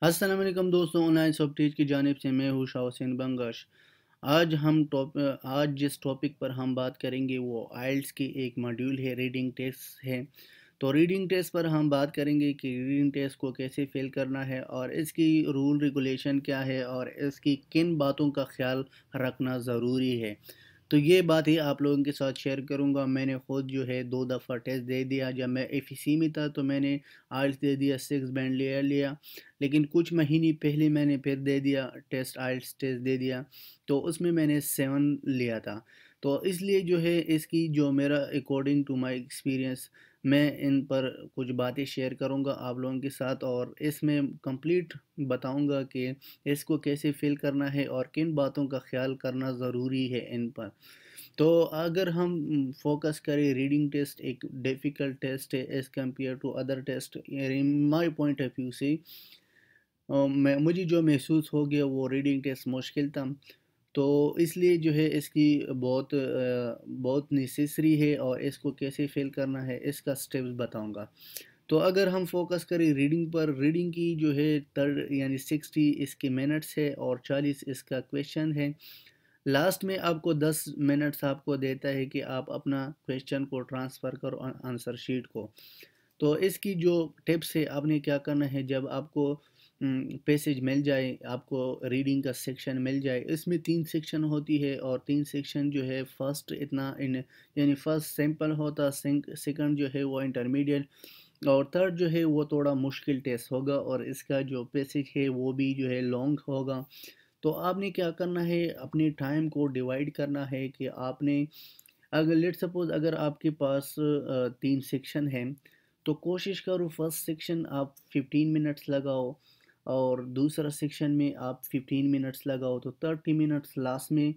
अस्सलाम वालेकुम दोस्तों, ऑनलाइन सॉफ्टवेयर की जानिब से मैं हूँ शाह हुसैन बंगश। आज जिस टॉपिक पर हम बात करेंगे वो आइल्स की एक मॉड्यूल है, रीडिंग टेस्ट है। तो रीडिंग टेस्ट पर हम बात करेंगे कि रीडिंग टेस्ट को कैसे फ़ेल करना है और इसकी रूल रेगुलेशन क्या है और इसकी किन बातों का ख़्याल रखना ज़रूरी है। तो ये बात ही आप लोगों के साथ शेयर करूँगा। मैंने ख़ुद जो है 2 दफ़ा टेस्ट दे दिया। जब मैं एफईसी में था तो मैंने आइल्स दे दिया, 6 बैंड ले लिया। लेकिन कुछ महीने पहले मैंने फिर दे दिया टेस्ट, आइल्स टेस्ट दे दिया, तो उसमें मैंने 7 लिया था। तो इसलिए जो है इसकी जो मेरा अकॉर्डिंग टू माय एक्सपीरियंस, मैं इन पर कुछ बातें शेयर करूँगा आप लोगों के साथ और इसमें कंप्लीट बताऊँगा कि इसको कैसे फ़िल करना है और किन बातों का ख़्याल करना ज़रूरी है इन पर। तो अगर हम फोकस करें, रीडिंग टेस्ट एक डिफ़िकल्ट टेस्ट है as compare to other test in my point of view से। मुझे जो महसूस हो गया वो रीडिंग टेस्ट मुश्किल था। तो इसलिए जो है इसकी बहुत नेसेसरी है और इसको कैसे फ़िल करना है इसका स्टेप्स बताऊँगा। तो अगर हम फ़ोकस करें रीडिंग पर, रीडिंग की जो है थर्ड यानी 60 इसके मिनट्स है और 40 इसका क्वेश्चन है। लास्ट में आपको 10 मिनट्स आपको देता है कि आप अपना क्वेश्चन को ट्रांसफ़र करो आंसर शीट को। तो इसकी जो टिप्स है, आपने क्या करना है जब आपको पैसेज मिल जाए, आपको रीडिंग का सेक्शन मिल जाए, इसमें 3 सेक्शन होती है और 3 सेक्शन जो है फर्स्ट इतना इन यानी फर्स्ट सिंपल होता, सेकंड जो है वो इंटरमीडिएट और थर्ड जो है वो थोड़ा मुश्किल टेस्ट होगा और इसका जो पैसेज है वो भी जो है लॉन्ग होगा। तो आपने क्या करना है, अपने टाइम को डिवाइड करना है कि आपने अगर लेट सपोज़ अगर आपके पास 3 सेक्शन हैं, तो कोशिश करो फर्स्ट सेक्शन आप 15 मिनट्स लगाओ और दूसरा सेक्शन में आप 15 मिनट्स लगाओ, तो 30 मिनट्स लास्ट में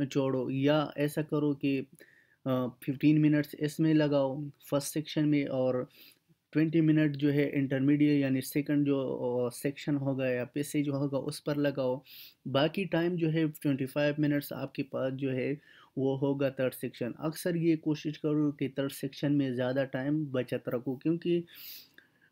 छोड़ो या ऐसा करो कि 15 मिनट्स इसमें लगाओ फर्स्ट सेक्शन में और 20 मिनट जो है इंटरमीडिएट यानी सेकंड जो सेक्शन होगा या पैसेज होगा उस पर लगाओ। बाकी टाइम जो है 25 मिनट्स आपके पास जो है वो होगा थर्ड सेक्शन। अक्सर ये कोशिश करो कि थर्ड सेक्शन में ज़्यादा टाइम बचत रखो, क्योंकि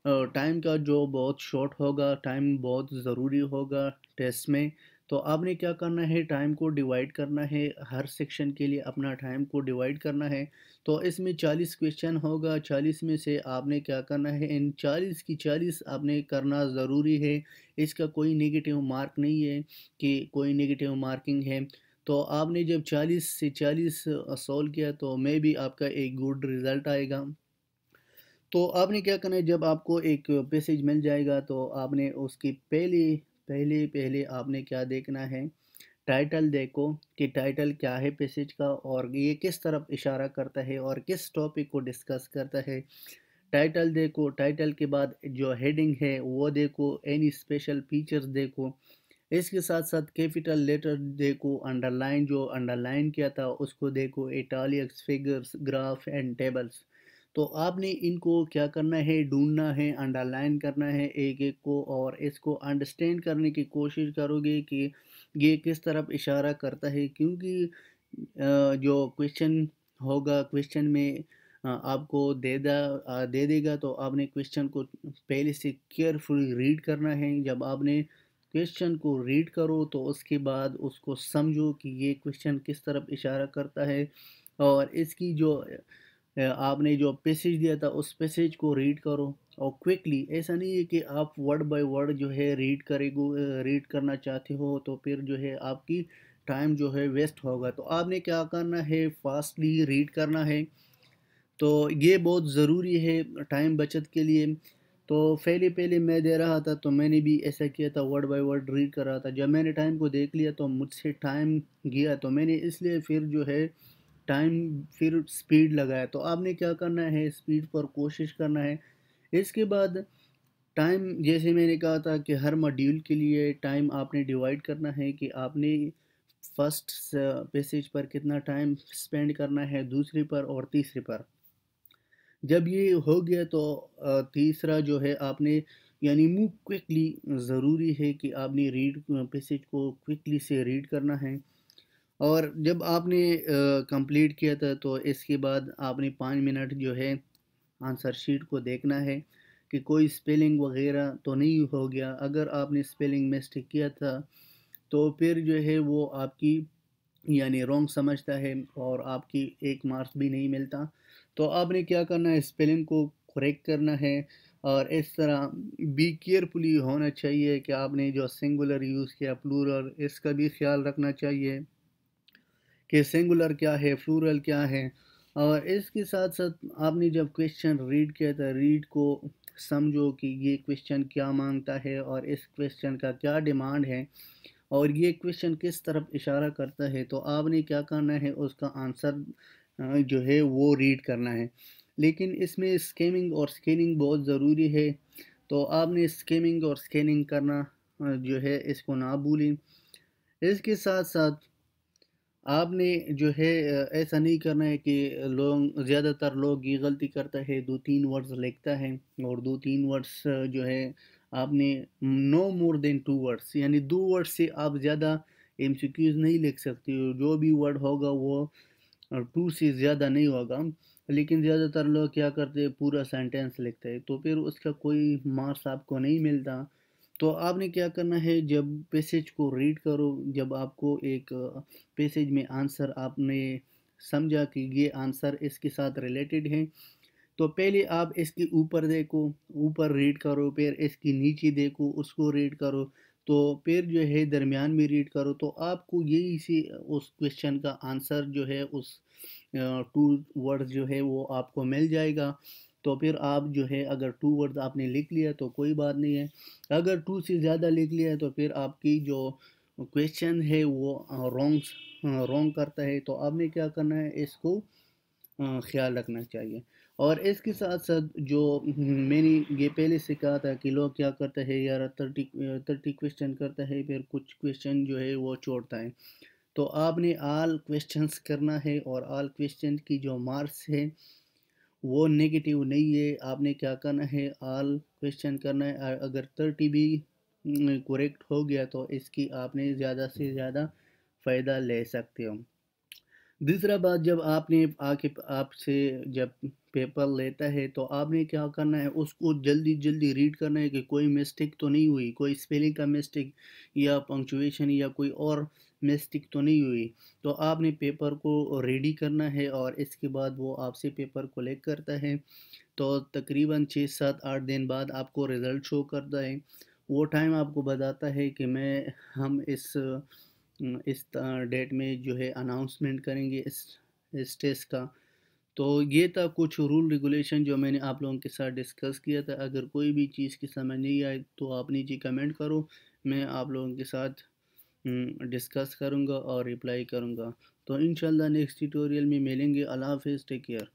टाइम का जो बहुत शॉर्ट होगा, टाइम बहुत ज़रूरी होगा टेस्ट में। तो आपने क्या करना है, टाइम को डिवाइड करना है, हर सेक्शन के लिए अपना टाइम को डिवाइड करना है। तो इसमें 40 क्वेश्चन होगा, 40 में से आपने क्या करना है, इन 40 की 40 आपने करना ज़रूरी है। इसका कोई नेगेटिव मार्क नहीं है कि कोई नेगेटिव मार्किंग है। तो आपने जब 40 से 40 सॉल्व किया तो मे बी आपका एक गुड रिज़ल्ट आएगा। तो आपने क्या करना है, जब आपको एक पैसेज मिल जाएगा तो आपने उसकी पहले पहले पहले आपने क्या देखना है, टाइटल देखो कि टाइटल क्या है पैसेज का और ये किस तरफ इशारा करता है और किस टॉपिक को डिस्कस करता है। टाइटल देखो, टाइटल के बाद जो हेडिंग है वो देखो, एनी स्पेशल फीचर्स देखो। इसके साथ साथ कैपिटल लेटर देखो, अंडरलाइन जो अंडरलाइन किया था उसको देखो, italics, figures, graph and tables. तो आपने इनको क्या करना है, ढूंढना है, अंडरलाइन करना है एक एक को और इसको अंडरस्टैंड करने की कोशिश करोगे कि ये किस तरफ इशारा करता है, क्योंकि जो क्वेश्चन होगा, क्वेश्चन में आपको दे देगा तो आपने क्वेश्चन को पहले से केयरफुली रीड करना है। जब आपने क्वेश्चन को रीड करो तो उसके बाद उसको समझो कि ये क्वेश्चन किस तरफ इशारा करता है और इसकी जो आपने जो पैसेज दिया था उस पैसेज को रीड करो और क्विकली। ऐसा नहीं है कि आप वर्ड बाय वर्ड जो है रीड करना चाहते हो तो फिर जो है आपकी टाइम जो है वेस्ट होगा। तो आपने क्या करना है, फास्टली रीड करना है। तो ये बहुत ज़रूरी है टाइम बचत के लिए। तो पहले पहले मैं दे रहा था तो मैंने भी ऐसा किया था, वर्ड बाय वर्ड रीड कर रहा था। जब मैंने टाइम को देख लिया तो मुझसे टाइम गया, तो मैंने इसलिए फिर जो है टाइम फिर स्पीड लगाया। तो आपने क्या करना है, स्पीड पर कोशिश करना है। इसके बाद टाइम, जैसे मैंने कहा था कि हर मॉड्यूल के लिए टाइम आपने डिवाइड करना है कि आपने फर्स्ट पैसेज पर कितना टाइम स्पेंड करना है, दूसरे पर और तीसरे पर। जब ये हो गया तो तीसरा जो है आपने यानी मूव क्विकली, ज़रूरी है कि आपने रीड पैसेज को क्विकली से रीड करना है। और जब आपने कंप्लीट किया था तो इसके बाद आपने 5 मिनट जो है आंसर शीट को देखना है कि कोई स्पेलिंग वगैरह तो नहीं हो गया। अगर आपने स्पेलिंग मिस्टेक किया था तो फिर जो है वो आपकी यानी रॉन्ग समझता है और आपकी 1 मार्क्स भी नहीं मिलता। तो आपने क्या करना है, स्पेलिंग को करेक्ट करना है। और इस तरह बी केयरफुली होना चाहिए कि आपने जो सिंगुलर यूज़ किया, प्लूरल, इसका भी ख्याल रखना चाहिए कि सिंगुलर क्या है, प्लूरल क्या है। और इसके साथ साथ आपने जब क्वेश्चन रीड किया था, रीड को समझो कि ये क्वेश्चन क्या मांगता है और इस क्वेश्चन का क्या डिमांड है और ये क्वेश्चन किस तरफ इशारा करता है। तो आपने क्या करना है, उसका आंसर जो है वो रीड करना है। लेकिन इसमें स्कैमिंग और स्कैनिंग बहुत ज़रूरी है। तो आपने स्कैमिंग और स्कैनिंग करना जो है इसको ना भूलें। इसके साथ साथ आपने जो है ऐसा नहीं करना है कि लोग, ज़्यादातर लोग ये गलती करता है, 2-3 वर्ड्स लिखता है और 2-3 वर्ड्स जो है आपने नो मोर देन 2 वर्ड्स, यानी 2 वर्ड से आप ज़्यादा एमसीक्यूज़ नहीं लिख सकते हो। जो भी वर्ड होगा वो 2 से ज़्यादा नहीं होगा। लेकिन ज़्यादातर लोग क्या करते हैं, पूरा सेंटेंस लिखते हैं, तो फिर उसका कोई मार्क्स आपको नहीं मिलता। तो आपने क्या करना है, जब पैसेज को रीड करो, जब आपको एक पैसेज में आंसर आपने समझा कि ये आंसर इसके साथ रिलेटेड है, तो पहले आप इसके ऊपर देखो, ऊपर रीड करो, फिर इसके नीचे देखो, उसको रीड करो, तो फिर जो है दरमियान में रीड करो, तो आपको यही सी उस क्वेश्चन का आंसर जो है उस 2 वर्ड्स जो है वो आपको मिल जाएगा। तो फिर आप जो है अगर 2 वर्ड्स आपने लिख लिया तो कोई बात नहीं है। अगर 2 से ज़्यादा लिख लिया है तो फिर आपकी जो क्वेश्चन है वो रॉन्ग करता है। तो आपने क्या करना है, इसको ख़्याल रखना चाहिए। और इसके साथ-साथ जो मैंने ये पहले से कहा था कि लोग क्या करते हैं यार, 30 क्वेश्चन करता है, फिर कुछ क्वेश्चन जो है वो छोड़ता है। तो आपने ऑल क्वेश्चंस करना है और ऑल क्वेश्चन की जो मार्क्स है वो नेगेटिव नहीं है। आपने क्या करना है, ऑल क्वेश्चन करना है। अगर 30 भी करेक्ट हो गया तो इसकी आपने ज़्यादा से ज़्यादा फ़ायदा ले सकते हो। दूसरा बात, जब आपने आके आपसे जब पेपर लेता है तो आपने क्या करना है, उसको जल्दी जल्दी रीड करना है कि कोई मिस्टेक तो नहीं हुई, कोई स्पेलिंग का मिस्टेक या पंक्चुएशन या कोई और मिस्टेक तो नहीं हुई। तो आपने पेपर को रेडी करना है और इसके बाद वो आपसे पेपर कलेक्ट करता है। तो तकरीबन 6-7-8 दिन बाद आपको रिज़ल्ट शो करता है। वो टाइम आपको बताता है कि हम इस डेट में जो है अनाउंसमेंट करेंगे इस टेस्ट का। तो ये था कुछ रूल रेगुलेशन जो मैंने आप लोगों के साथ डिस्कस किया था। अगर कोई भी चीज़ की समझ नहीं आए तो आप नीचे कमेंट करो, मैं आप लोगों के साथ डिस्कस करूँगा और रिप्लाई करूँगा। तो इंशाल्लाह नेक्स्ट ट्यूटोरियल में मिलेंगे। अल्लाह हाफ़िज़, टेक केयर।